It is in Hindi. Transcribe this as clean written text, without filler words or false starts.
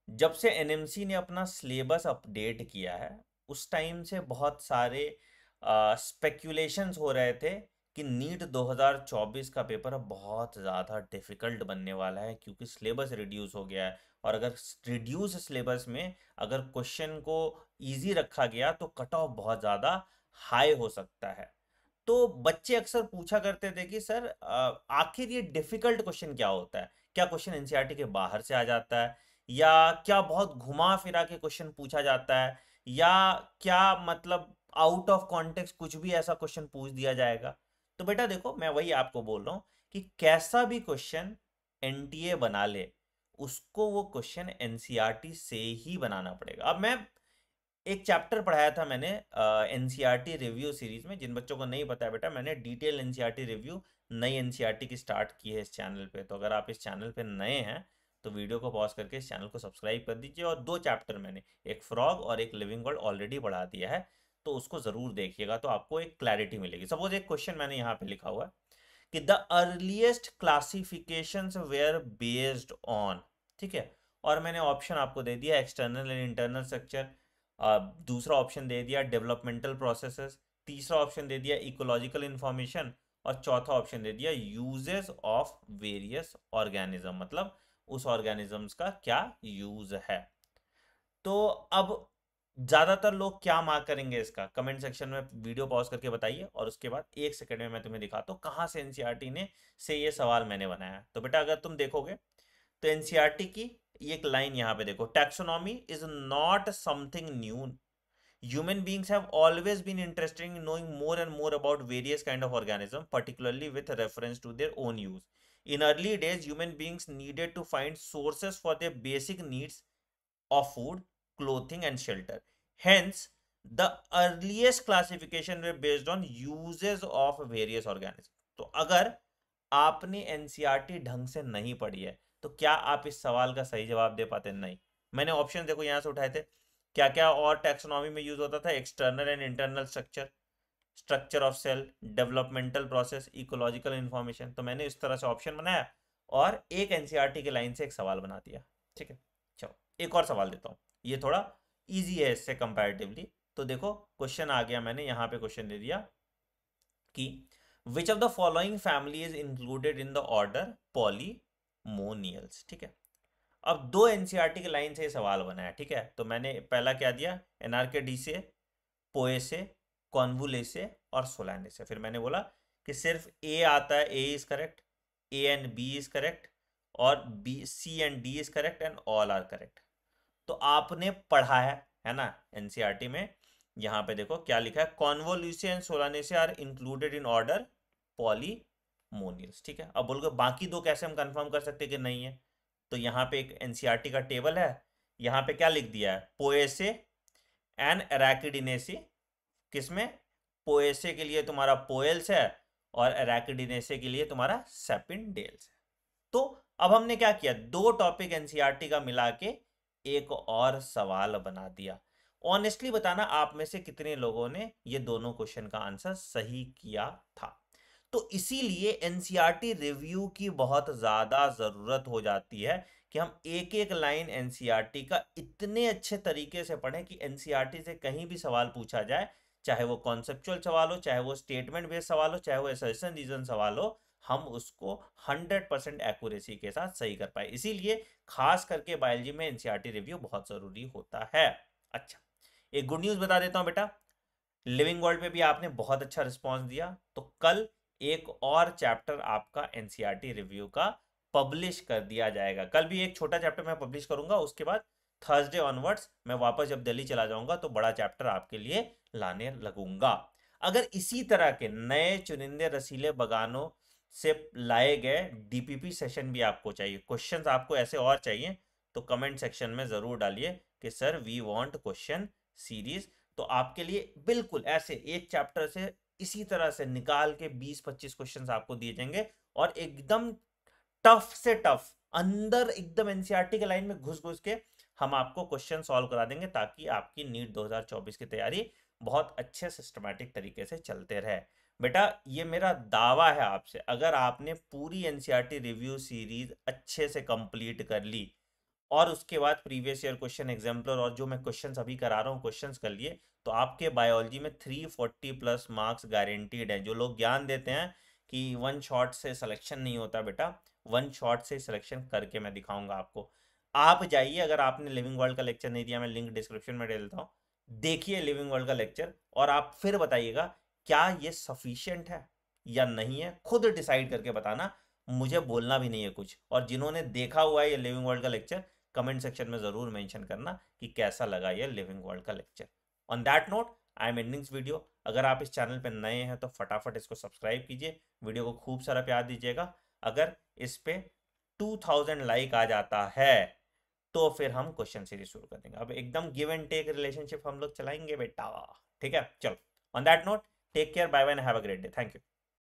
जब से एनएमसी ने अपना सिलेबस अपडेट किया है उस टाइम से बहुत सारे स्पेक्यूलेशंस हो रहे थे कि नीट 2024 का पेपर अब बहुत ज़्यादा डिफ़िकल्ट बनने वाला है क्योंकि सिलेबस रिड्यूस हो गया है। और अगर रिड्यूस सिलेबस में अगर क्वेश्चन को इजी रखा गया तो कट ऑफ बहुत ज़्यादा हाई हो सकता है। तो बच्चे अक्सर पूछा करते थे कि सर आखिर ये डिफ़िकल्ट क्वेश्चन क्या होता है? क्या क्वेश्चन एनसीईआरटी के बाहर से आ जाता है, या क्या बहुत घुमा फिरा के क्वेश्चन पूछा जाता है, या क्या मतलब आउट ऑफ कॉन्टेक्स्ट कुछ भी ऐसा क्वेश्चन पूछ दिया जाएगा। तो बेटा देखो, मैं वही आपको बोल रहा हूँ कि कैसा भी क्वेश्चन एनटीए बना ले उसको वो क्वेश्चन एनसीईआरटी से ही बनाना पड़ेगा। अब मैं एक चैप्टर पढ़ाया था मैंने एनसीईआरटी रिव्यू सीरीज में। जिन बच्चों को नहीं पता है बेटा, मैंने डिटेल एनसीईआरटी रिव्यू नई एनसीईआरटी की स्टार्ट की है इस चैनल पे। तो अगर आप इस चैनल पे नए हैं तो वीडियो को पॉज करके इस चैनल को सब्सक्राइब कर दीजिए। और दो चैप्टर मैंने, एक फ्रॉग और एक लिविंग वर्ल्ड, ऑलरेडी पढ़ा दिया है। तो उसको ज़रूर देखिएगा तो आपको एक क्लैरिटी मिलेगी। सपोज एक क्वेश्चन मैंने यहाँ पे लिखा हुआ है कि the earliest classifications were based on, ठीक है। और मैंने ऑप्शन आपको दे दिया एक्सटर्नल एंड इंटरनल स्ट्रक्चर, दूसरा ऑप्शन दे दिया डेवलपमेंटल प्रोसेसेस, तीसरा ऑप्शन दे दिया इकोलॉजिकल इंफॉर्मेशन, और चौथा ऑप्शन दे दिया यूजेस ऑफ वेरियस ऑर्गेनिज्म, मतलब उस ऑर्गेनिजम्स का क्या यूज है। तो अब ज्यादातर लोग क्या मार्क करेंगे इसका, कमेंट सेक्शन में वीडियो पॉज करके बताइए और उसके बाद एक सेकंड में मैं तुम्हें दिखाता हूँ कहाँ से एनसीईआरटी ने से ये सवाल मैंने बनाया है। तो बेटा अगर तुम देखोगे तो एनसीईआरटी की एक लाइन यहाँ पे देखो, taxonomy is not something new, human beings have always been interested in knowing more and more about various kind of organisms, particularly with reference to their own use. In early days human beings needed to find sources for their basic needs of food, clothing and shelter. Hence, the earliest classification were based on uses of various organisms. तो अगर आपने एनसीईआरटी ढंग से नहीं पढ़ी है तो क्या आप इस सवाल का सही जवाब दे पाते? नहीं। मैंने ऑप्शन देखो यहाँ से उठाए थे, क्या क्या और टैक्सोनॉमी में यूज होता था, external and internal structure, structure of cell, developmental process, ecological information. तो मैंने इस तरह से ऑप्शन बनाया और एक एनसीईआरटी के लाइन से एक सवाल बना दिया। ठीक है, चलो एक और सवाल देता हूँ, ये थोड़ा इजी है इससे कंपैरेटिवली। तो देखो क्वेश्चन आ गया, मैंने यहाँ पे क्वेश्चन दे दिया कि which of the following family is included in the order Polemoniales. ठीक है, अब दो एनसीईआरटी के लाइन से ये सवाल बना है। ठीक है, तो मैंने पहला क्या दिया, एनार्के से, पोएसे, कॉन्वुलेसे और सोलानेसे। फिर मैंने बोला कि सिर्फ ए आता है, A is correct, A and B is correct, और B C and D is correct and all are correct. तो आपने पढ़ा है ना एनसीईआरटी में। यहाँ पे देखो क्या लिखा है, Convolvulaceae and Solanaceae are included in order Polemoniales. ठीक है, अब बोलोगे बाकी दो कैसे हम कंफर्म कर सकते कि नहीं है। तो यहाँ पे एक एनसीईआरटी का टेबल है, यहाँ पे क्या लिख दिया है, पोएसे एंड एराकिडिनेसी। किसमें, पोएसे के लिए तुम्हारा पोएल्स है और एराकिडिनेसे के लिए तुम्हारा सेपिनडेल्स है। तो अब हमने क्या किया, दो टॉपिक एनसीईआरटी का मिला के एक और सवाल बना दिया। ऑनेस्टली बताना आप में से कितने लोगों ने ये दोनों क्वेश्चन का आंसर सही किया था। तो इसीलिए एनसीईआरटी रिव्यू की बहुत ज्यादा जरूरत हो जाती है कि हम एक एक लाइन एनसीईआरटी का इतने अच्छे तरीके से पढ़ें कि एनसीईआरटी से कहीं भी सवाल पूछा जाए, चाहे वो कॉन्सेप्चुअल सवाल हो, चाहे वो स्टेटमेंट बेस्ड सवाल हो, चाहे वो असर्शन रीजन सवाल हो, हम उसको 100% एक्यूरेसी के साथ सही कर पाए। इसीलिए खास करके बायोलॉजी में एनसीईआरटी रिव्यू बहुत जरूरी होता है। अच्छा, एक गुड न्यूज बता देता हूं बेटा, लिविंग वर्ल्ड पे भी आपने बहुत अच्छा रिस्पांस दिया, तो कल एक और चैप्टर आपका एनसीईआरटी रिव्यू का पब्लिश कर दिया जाएगा। कल भी एक छोटा चैप्टर मैं पब्लिश करूंगा, उसके बाद थर्सडे ऑनवर्ड्स मैं वापस जब दिल्ली चला जाऊंगा तो बड़ा चैप्टर आपके लिए लाने लगूंगा। अगर इसी तरह के नए चुनिंदे रसीले बगानों से लाए गए डीपीपी सेशन भी आपको चाहिए, क्वेश्चंस आपको ऐसे और चाहिए, तो कमेंट सेक्शन में ज़रूर डालिए कि sir we want question series. तो आपके लिए बिल्कुल ऐसे एक चैप्टर से इसी तरह से निकाल के 20-25 क्वेश्चंस आपको दिए जाएंगे और एकदम टफ से टफ अंदर एकदम एनसीईआरटी के लाइन में घुस घुस के हम आपको क्वेश्चन सॉल्व करा देंगे ताकि आपकी नीट 2024 की तैयारी बहुत अच्छे सिस्टमैटिक तरीके से चलते रहे। बेटा ये मेरा दावा है आपसे, अगर आपने पूरी एनसीईआरटी रिव्यू सीरीज अच्छे से कंप्लीट कर ली और उसके बाद प्रीवियस ईयर क्वेश्चन एग्जाम्पलर, और जो मैं क्वेश्चंस अभी करा रहा हूँ क्वेश्चंस कर लिए, तो आपके बायोलॉजी में 340 प्लस मार्क्स गारंटीड हैं। जो लोग ज्ञान देते हैं कि वन शॉट से सिलेक्शन नहीं होता, बेटा वन शॉट से सिलेक्शन करके मैं दिखाऊंगा आपको। आप जाइए, अगर आपने लिविंग वर्ल्ड का लेक्चर नहीं दिया, मैं लिंक डिस्क्रिप्शन में दे देता हूँ, देखिए लिविंग वर्ल्ड का लेक्चर, और आप फिर बताइएगा क्या ये सफिशियंट है या नहीं है। खुद डिसाइड करके बताना, मुझे बोलना भी नहीं है कुछ। और जिन्होंने देखा हुआ है ये लिविंग वर्ल्ड का लेक्चर, कमेंट सेक्शन में ज़रूर मेंशन करना कि कैसा लगा ये लिविंग वर्ल्ड का lecture. On that note I am ending video. अगर आप इस चैनल पर नए हैं तो फटाफट इसको सब्सक्राइब कीजिए, वीडियो को खूब सारा प्यार दीजिएगा। अगर इस पे 2000 लाइक आ जाता है तो फिर हम क्वेश्चन सीरीज शुरू कर देंगे। अब एकदम गिव एंड टेक रिलेशनशिप हम लोग चलाएंगे बेटा, ठीक है। चलो, on that note, take care, bye bye, have a great day, thank you.